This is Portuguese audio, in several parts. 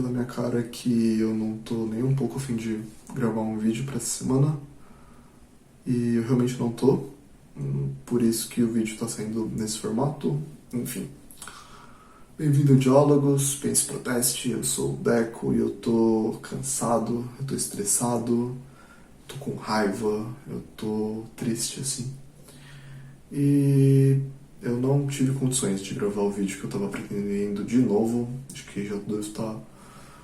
pela minha cara que eu não tô nem um pouco a fim de gravar um vídeo pra essa semana. E eu realmente não tô. Por isso que o vídeo tá saindo nesse formato. Enfim. Bem-vindo ao Diálogos, Pense Proteste, eu sou o Deco e eu tô cansado, eu tô estressado, tô com raiva, eu tô triste assim. E eu não tive condições de gravar o vídeo que eu tava pretendendo de novo. Acho que já devo estar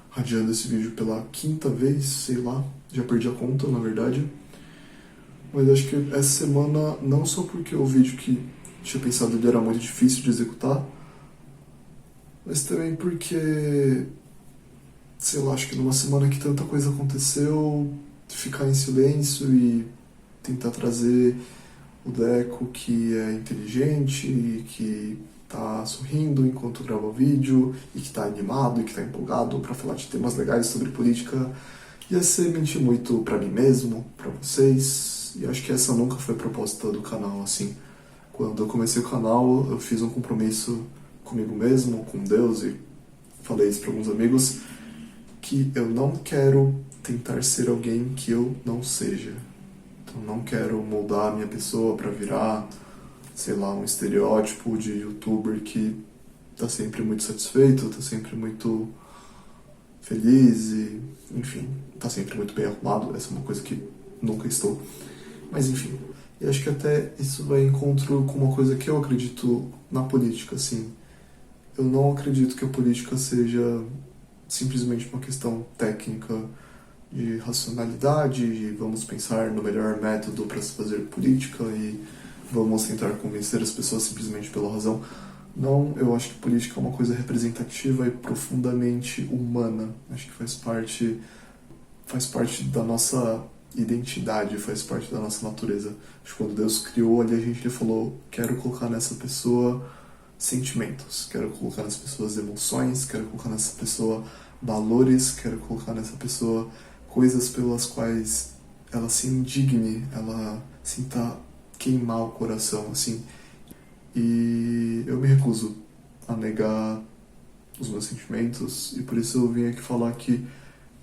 radiando esse vídeo pela quinta vez, sei lá. Já perdi a conta, na verdade. Mas acho que essa semana, não só porque o vídeo que tinha pensado ele era muito difícil de executar, mas também porque, sei lá, acho que numa semana que tanta coisa aconteceu, ficar em silêncio e tentar trazer o Deco que é inteligente e que tá sorrindo enquanto grava o vídeo e que tá animado e que tá empolgado para falar de temas legais sobre política ia ser mentir muito para mim mesmo, para vocês, e acho que essa nunca foi a proposta do canal, assim. Quando eu comecei o canal, eu fiz um compromisso comigo mesmo, com Deus, e falei isso para alguns amigos, que eu não quero tentar ser alguém que eu não seja. Então não quero moldar a minha pessoa para virar, sei lá, um estereótipo de youtuber que tá sempre muito satisfeito, tá sempre muito feliz e, enfim, tá sempre muito bem arrumado. Essa é uma coisa que nunca estou. Mas enfim, e acho que até isso vai em encontro com uma coisa que eu acredito na política, assim. Eu não acredito que a política seja simplesmente uma questão técnica de racionalidade, de vamos pensar no melhor método para se fazer política e vamos tentar convencer as pessoas simplesmente pela razão. Não, eu acho que política é uma coisa representativa e profundamente humana. Acho que faz parte da nossa identidade, faz parte da nossa natureza. Acho que quando Deus criou ali, a gente falou, quero colocar nessa pessoa sentimentos, quero colocar nessa pessoa emoções, quero colocar nessa pessoa valores, quero colocar nessa pessoa coisas pelas quais ela se indigne, ela sinta queimar o coração, assim. E eu me recuso a negar os meus sentimentos, e por isso eu vim aqui falar que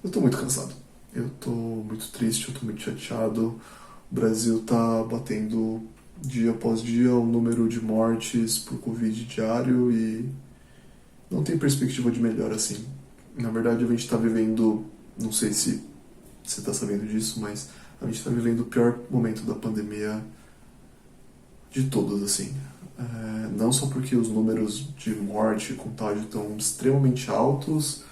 eu tô muito cansado. Eu tô muito triste, eu tô muito chateado. O Brasil tá batendo dia após dia o número de mortes por Covid diário e não tem perspectiva de melhora, assim. Na verdade, a gente tá vivendo, não sei se você tá sabendo disso, mas a gente tá vivendo o pior momento da pandemia de todos, assim. Não só porque os números de morte e contágio estão extremamente altos,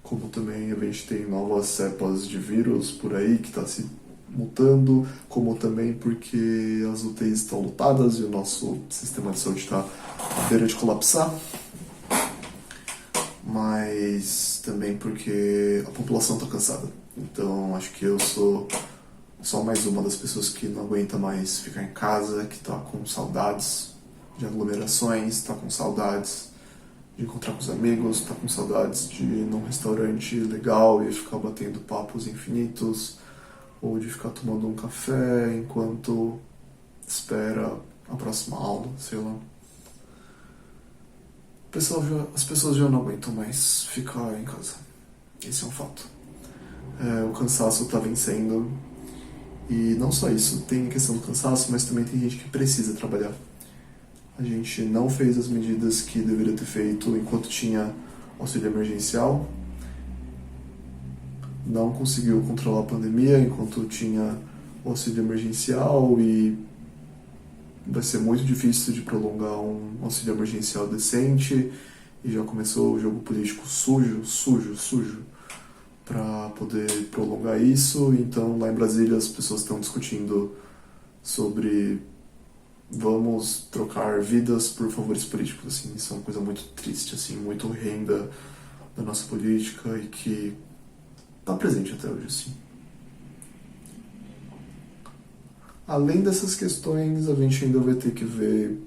como também a gente tem novas cepas de vírus por aí que está se mutando, como também porque as UTIs estão lotadas e o nosso sistema de saúde está à beira de colapsar, mas também porque a população está cansada. Então acho que eu sou só mais uma das pessoas que não aguenta mais ficar em casa, que está com saudades de aglomerações, está com saudades de encontrar com os amigos, tá com saudades de ir num restaurante legal e ficar batendo papos infinitos, ou de ficar tomando um café enquanto espera a próxima aula, sei lá. As pessoas já não aguentam mais ficar em casa. Esse é um fato. O cansaço tá vencendo. E não só isso, tem a questão do cansaço, mas também tem gente que precisa trabalhar. A gente não fez as medidas que deveria ter feito enquanto tinha auxílio emergencial. Não conseguiu controlar a pandemia enquanto tinha o auxílio emergencial e vai ser muito difícil de prolongar um auxílio emergencial decente e já começou o jogo político sujo para poder prolongar isso. Então lá em Brasília as pessoas estão discutindo sobre vamos trocar vidas por favores políticos, assim. Isso é uma coisa muito triste, assim, muito horrenda da nossa política e que está presente até hoje, assim. Além dessas questões, a gente ainda vai ter que ver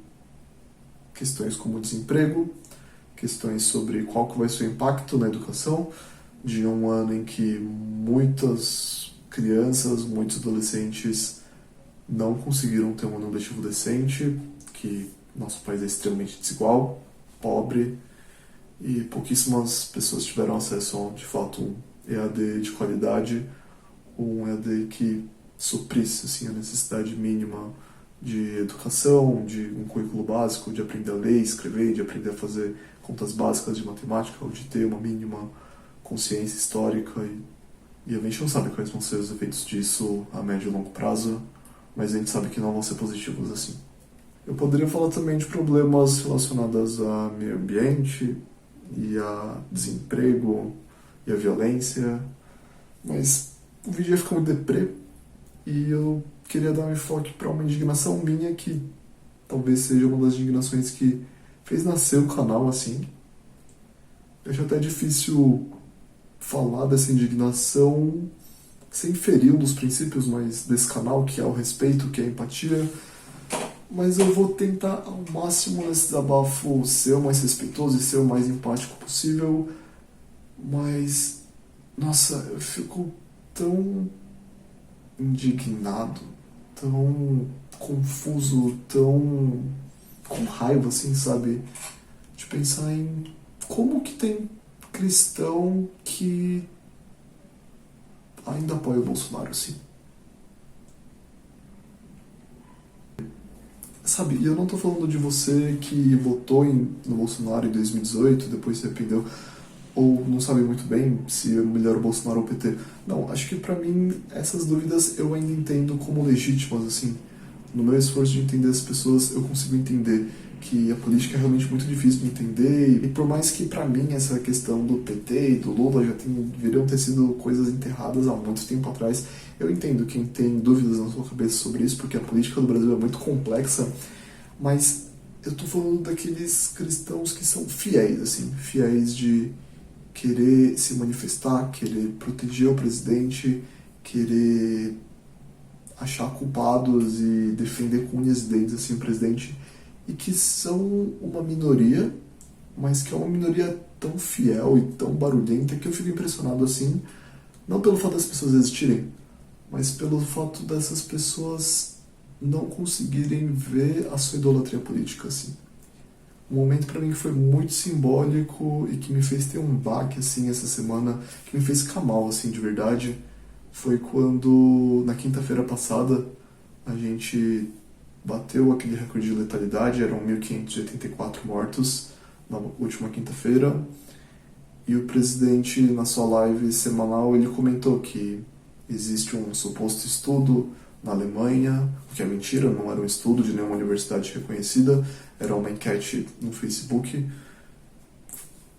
questões como desemprego, questões sobre qual que vai ser o impacto na educação de um ano em que muitas crianças, muitos adolescentes não conseguiram ter um ano letivo decente, que nosso país é extremamente desigual, pobre, e pouquíssimas pessoas tiveram acesso a, de fato, um EAD de qualidade, ou um EAD que suprisse assim, a necessidade mínima de educação, de um currículo básico, de aprender a ler, escrever, de aprender a fazer contas básicas de matemática, ou de ter uma mínima consciência histórica. E a gente não sabe quais vão ser os efeitos disso a médio e longo prazo, mas a gente sabe que não vão ser positivos assim. Eu poderia falar também de problemas relacionados a meio ambiente e a desemprego e a violência, mas o vídeo ia ficar muito deprê e eu queria dar um enfoque para uma indignação minha que talvez seja uma das indignações que fez nascer o canal assim. Eu acho até difícil falar dessa indignação sem ferir um dos princípios mais desse canal, que é o respeito, que é a empatia. Mas eu vou tentar ao máximo nesse desabafo ser o mais respeitoso e ser o mais empático possível. Mas, nossa, eu fico tão indignado, tão confuso, tão com raiva, assim, sabe? De pensar em como que tem cristão que ainda apoia o Bolsonaro, assim. Sabe, e eu não tô falando de você que votou no Bolsonaro em 2018, depois se arrependeu, ou não sabe muito bem se é melhor o Bolsonaro ou o PT. Não, acho que pra mim essas dúvidas eu ainda entendo como legítimas, assim. No meu esforço de entender as pessoas, eu consigo entender que a política é realmente muito difícil de entender, e por mais que pra mim essa questão do PT e do Lula deveriam ter sido coisas enterradas há muito tempo atrás, eu entendo quem tem dúvidas na sua cabeça sobre isso, porque a política do Brasil é muito complexa, mas eu tô falando daqueles cristãos que são fiéis, assim, fiéis de querer se manifestar, querer proteger o presidente, querer achar culpados e defender com unhas e dentes assim, o presidente, e que são uma minoria, mas que é uma minoria tão fiel e tão barulhenta que eu fico impressionado assim, não pelo fato das pessoas existirem, mas pelo fato dessas pessoas não conseguirem ver a sua idolatria política assim. Um momento para mim que foi muito simbólico e que me fez ter um baque assim essa semana, que me fez ficar mal assim de verdade, foi quando na quinta-feira passada a gente bateu aquele recorde de letalidade, eram 1.584 mortos na última quinta-feira, e o presidente na sua live semanal ele comentou que existe um suposto estudo na Alemanha, o que é mentira, não era um estudo de nenhuma universidade reconhecida, era uma enquete no Facebook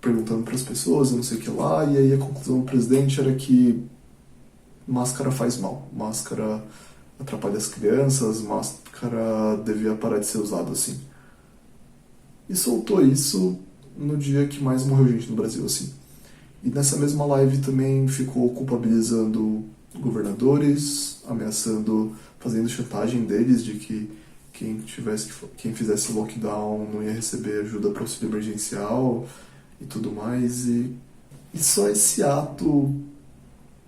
perguntando para as pessoas, não sei o que lá, e aí a conclusão do presidente era que máscara faz mal, máscara atrapalha as crianças, máscara devia parar de ser usada assim. E soltou isso no dia que mais morreu gente no Brasil, assim. E nessa mesma live também ficou culpabilizando governadores, ameaçando, fazendo chantagem deles de que quem fizesse lockdown não ia receber ajuda para auxílio emergencial e tudo mais. E só esse ato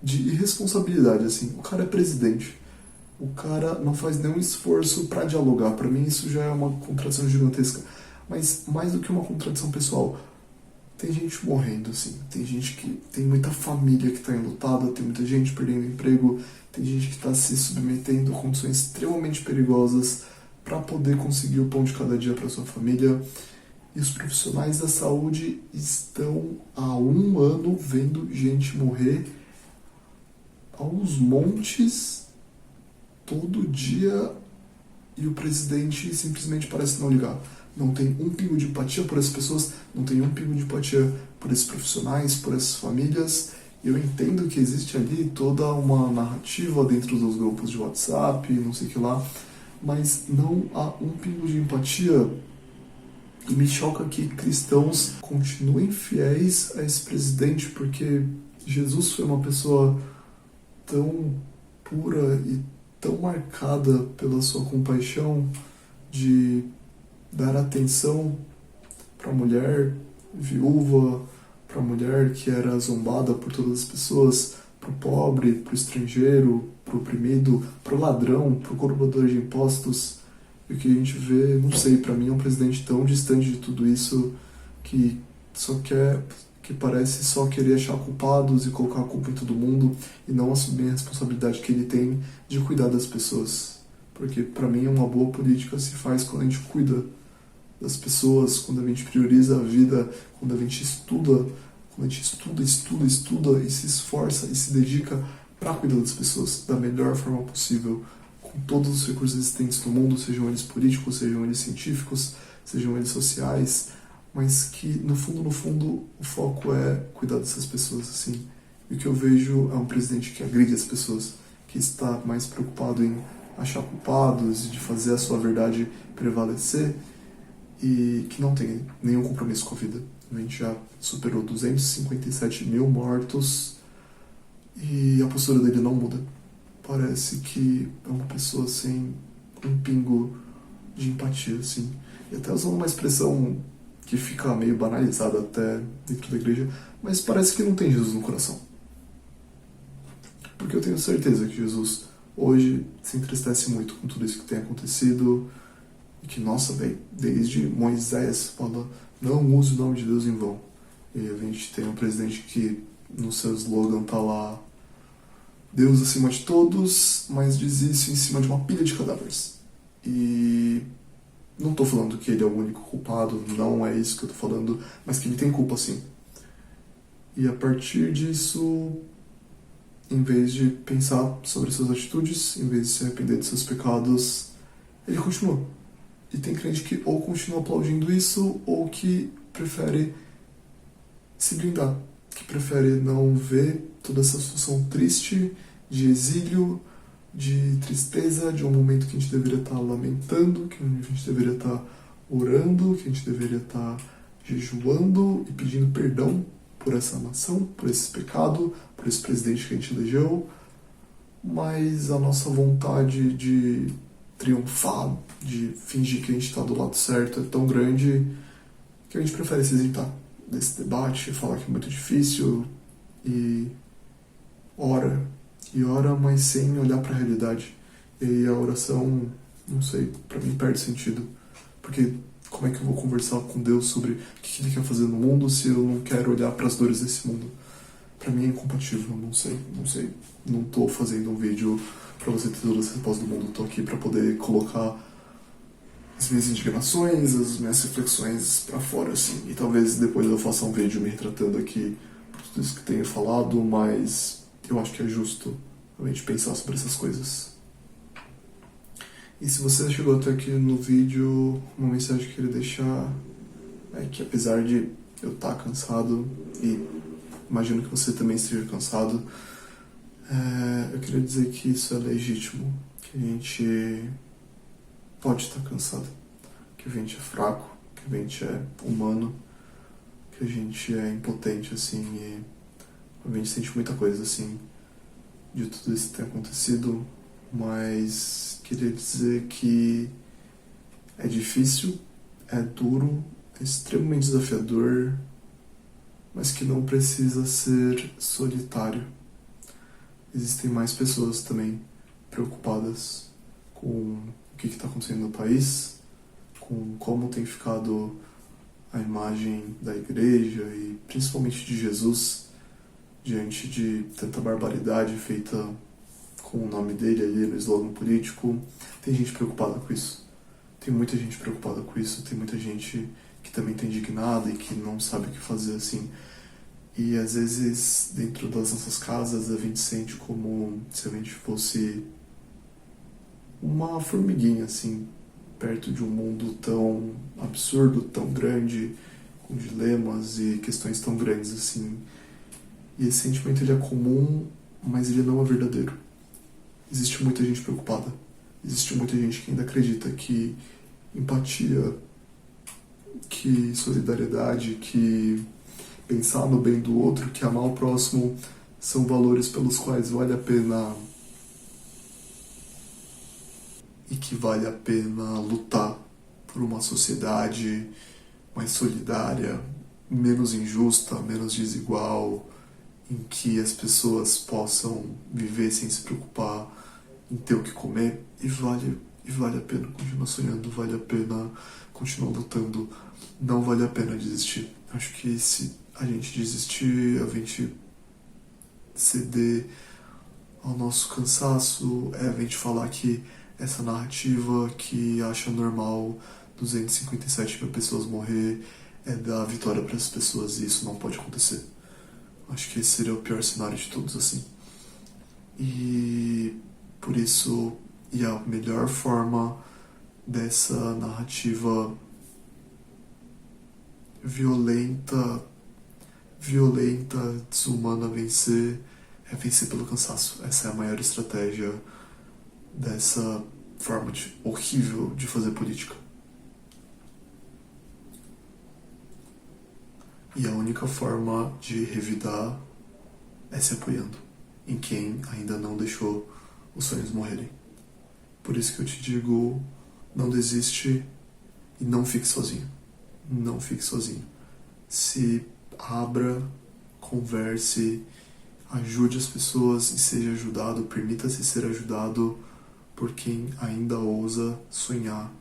de irresponsabilidade, assim. O cara é presidente. O cara não faz nenhum esforço para dialogar. Para mim isso já é uma contradição gigantesca. Mas mais do que uma contradição pessoal, tem gente morrendo, assim. Tem gente que... Tem muita família que está enlutada, tem muita gente perdendo emprego, tem gente que está se submetendo a condições extremamente perigosas para poder conseguir o pão de cada dia para sua família. E os profissionais da saúde estão há 1 ano vendo gente morrer aos montes todo dia, e o presidente simplesmente parece não ligar. Não tem um pingo de empatia por essas pessoas, não tem um pingo de empatia por esses profissionais, por essas famílias. Eu entendo que existe ali toda uma narrativa dentro dos grupos de WhatsApp, não sei o que lá, mas não há um pingo de empatia. E me choca que cristãos continuem fiéis a esse presidente, porque Jesus foi uma pessoa tão pura e tão marcada pela sua compaixão de dar atenção para a mulher viúva, para a mulher que era zombada por todas as pessoas, para o pobre, para o estrangeiro, para o oprimido, para o ladrão, para o cobrador de impostos. E o que a gente vê, não sei, para mim é um presidente tão distante de tudo isso que que parece só querer achar culpados e colocar a culpa em todo mundo e não assumir a responsabilidade que ele tem de cuidar das pessoas. Porque para mim uma boa política se faz quando a gente cuida das pessoas, quando a gente prioriza a vida, quando a gente estuda, estuda e se esforça e se dedica para cuidar das pessoas da melhor forma possível, com todos os recursos existentes no mundo, sejam eles políticos, sejam eles científicos, sejam eles sociais, mas que no fundo o foco é cuidar dessas pessoas, assim. E o que eu vejo é um presidente que agride as pessoas, que está mais preocupado em achar culpados e de fazer a sua verdade prevalecer e que não tem nenhum compromisso com a vida. A gente já superou 257 mil mortos e a postura dele não muda. Parece que é uma pessoa sem um pingo de empatia, assim. E até usando uma expressão que fica meio banalizada até dentro da igreja, mas parece que não tem Jesus no coração. Porque eu tenho certeza que Jesus hoje se entristece muito com tudo isso que tem acontecido e que, nossa, velho, desde Moisés fala, não use o nome de Deus em vão. E a gente tem um presidente que no seu slogan tá lá, Deus acima de todos, mas diz isso em cima de uma pilha de cadáveres. E não estou falando que ele é o único culpado, não é isso que eu estou falando, mas que ele tem culpa sim. E a partir disso, em vez de pensar sobre suas atitudes, em vez de se arrepender de seus pecados, ele continua. E tem crente que ou continua aplaudindo isso, ou que prefere se blindar, que prefere não ver toda essa situação triste, de exílio, de tristeza, de um momento que a gente deveria estar lamentando, que a gente deveria estar orando, que a gente deveria estar jejuando e pedindo perdão por essa nação, por esse pecado, por esse presidente que a gente elegeu, mas a nossa vontade de triunfar, de fingir que a gente está do lado certo é tão grande que a gente prefere se isentar desse debate, falar que é muito difícil e ora, mas sem olhar para a realidade. E a oração, não sei, para mim perde sentido, porque como é que eu vou conversar com Deus sobre o que Ele quer fazer no mundo se eu não quero olhar para as dores desse mundo? Para mim é incompatível, não sei. Não tô fazendo um vídeo para você ter todas as respostas do mundo, tô aqui para poder colocar as minhas indignações, as minhas reflexões para fora, assim. E talvez depois eu faça um vídeo me retratando aqui por tudo isso que tenho falado, mas eu acho que é justo a gente pensar sobre essas coisas. E se você chegou até aqui no vídeo, uma mensagem que eu queria deixar é que apesar de eu estar cansado, e imagino que você também esteja cansado, eu queria dizer que isso é legítimo, que a gente pode estar cansado, que a gente é fraco, que a gente é humano, que a gente é impotente, assim, e a gente sente muita coisa, assim, de tudo isso que tem acontecido, mas queria dizer que é difícil, é duro, é extremamente desafiador, mas que não precisa ser solitário. Existem mais pessoas também preocupadas com o que está acontecendo no país, com como tem ficado a imagem da igreja e principalmente de Jesus diante de tanta barbaridade feita com o nome dele ali no slogan político. Tem gente preocupada com isso. Tem muita gente preocupada com isso. Tem muita gente que também está indignada e que não sabe o que fazer, assim. E às vezes, dentro das nossas casas, a gente sente como se a gente fosse uma formiguinha, assim, perto de um mundo tão absurdo, tão grande, com dilemas e questões tão grandes, assim. E esse sentimento, ele é comum, mas ele não é verdadeiro. Existe muita gente preocupada. Existe muita gente que ainda acredita que empatia, que solidariedade, que pensar no bem do outro, que amar o próximo são valores pelos quais vale a pena e que vale a pena lutar por uma sociedade mais solidária, menos injusta, menos desigual, em que as pessoas possam viver sem se preocupar em ter o que comer, e vale E vale a pena continuar sonhando, vale a pena continuar lutando, não vale a pena desistir. Acho que se a gente desistir, a gente ceder ao nosso cansaço, a gente falar que essa narrativa que acha normal 257 mil pessoas morrer é dar vitória para as pessoas, e isso não pode acontecer. Acho que esse seria o pior cenário de todos, assim. E por isso, e a melhor forma dessa narrativa violenta, desumana vencer, é vencer pelo cansaço. Essa é a maior estratégia dessa forma horrível de fazer política. E a única forma de revidar é se apoiando em quem ainda não deixou os sonhos morrerem. Por isso que eu te digo, não desiste e não fique sozinho. Não fique sozinho. Se abra, converse, ajude as pessoas e seja ajudado, permita-se ser ajudado por quem ainda ousa sonhar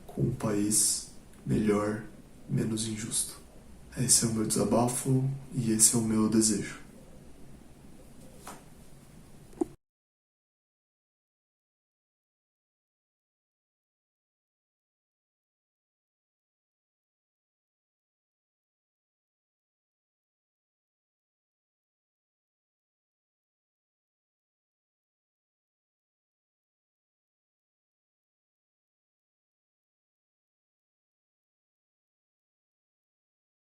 com um país melhor, menos injusto. Esse é o meu desabafo e esse é o meu desejo.